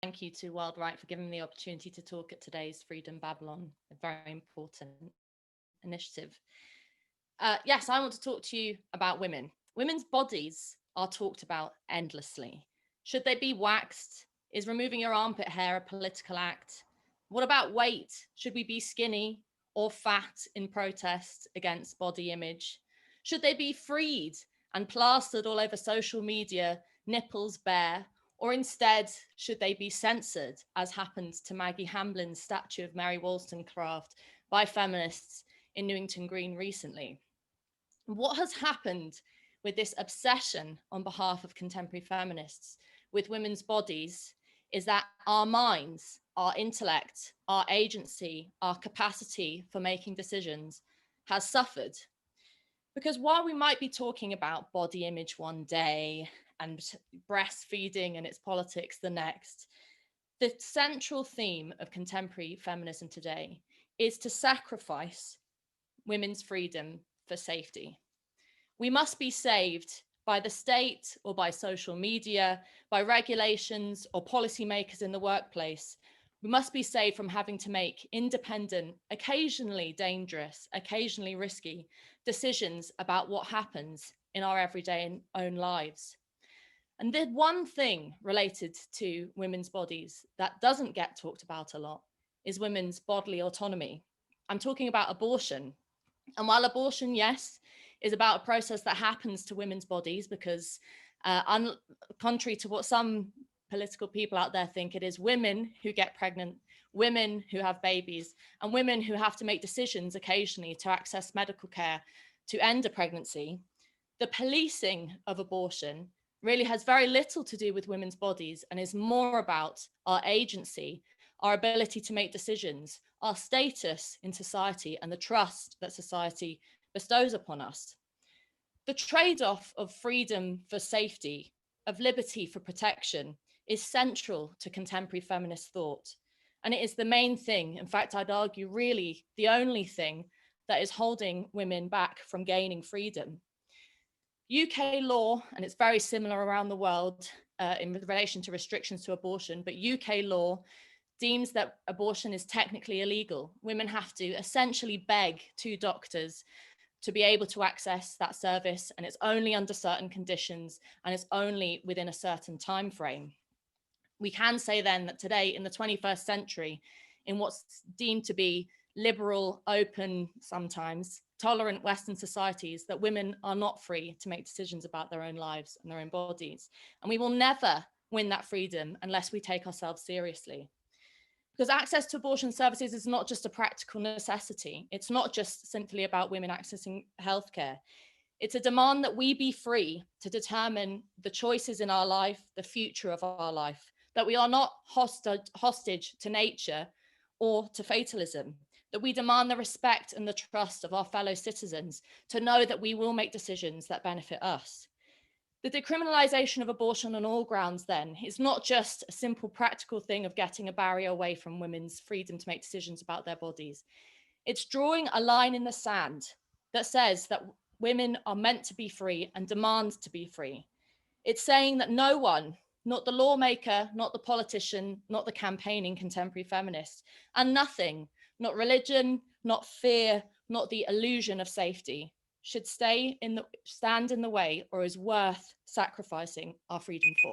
thank you to World Right for giving me the opportunity to talk at today's Freedom Babbleon, a very important initiative. Yes, I want to talk to you about women. Women's bodies are talked about endlessly. Should they be waxed? Is removing your armpit hair a political act? What about weight? Should we be skinny or fat in protest against body image? Should they be freed and plastered all over social media, nipples bare? Or instead, should they be censored, as happened to Maggie Hamblin's statue of Mary Wollstonecraft by feminists in Newington Green recently? What has happened with this obsession on behalf of contemporary feminists with women's bodies is that our minds, our intellect, our agency, our capacity for making decisions has suffered. Because while we might be talking about body image one day and breastfeeding and its politics the next, the central theme of contemporary feminism today is to sacrifice women's freedom for safety. We must be saved by the state or by social media, by regulations or policymakers in the workplace. We must be saved from having to make independent, occasionally dangerous, occasionally risky decisions about what happens in our everyday own lives. And the one thing related to women's bodies that doesn't get talked about a lot is women's bodily autonomy. I'm talking about abortion. And while abortion, yes, is about a process that happens to women's bodies because contrary to what some political people out there think, it is women who get pregnant, women who have babies, and women who have to make decisions occasionally to access medical care to end a pregnancy. The policing of abortion really has very little to do with women's bodies and is more about our agency, our ability to make decisions, our status in society, and the trust that society bestows upon us. The trade-off of freedom for safety, of liberty for protection, is central to contemporary feminist thought. And it is the main thing, in fact, I'd argue really the only thing that is holding women back from gaining freedom. UK law, and it's very similar around the world in relation to restrictions to abortion, but UK law deems that abortion is technically illegal. Women have to essentially beg two doctors to be able to access that service, and it's only under certain conditions, and it's only within a certain time frame. We can say then that today, in the 21st century, in what's deemed to be liberal, open, sometimes tolerant Western societies, that women are not free to make decisions about their own lives and their own bodies. And we will never win that freedom unless we take ourselves seriously. Because access to abortion services is not just a practical necessity. It's not just simply about women accessing healthcare. It's a demand that we be free to determine the choices in our life, the future of our life, that we are not hostage to nature or to fatalism, that we demand the respect and the trust of our fellow citizens to know that we will make decisions that benefit us. The decriminalisation of abortion on all grounds then is not just a simple practical thing of getting a barrier away from women's freedom to make decisions about their bodies. It's drawing a line in the sand that says that women are meant to be free and demand to be free. It's saying that no one, not the lawmaker, not the politician, not the campaigning contemporary feminist, and nothing, not religion, not fear, not the illusion of safety, should stand in the way or is worth sacrificing our freedom for.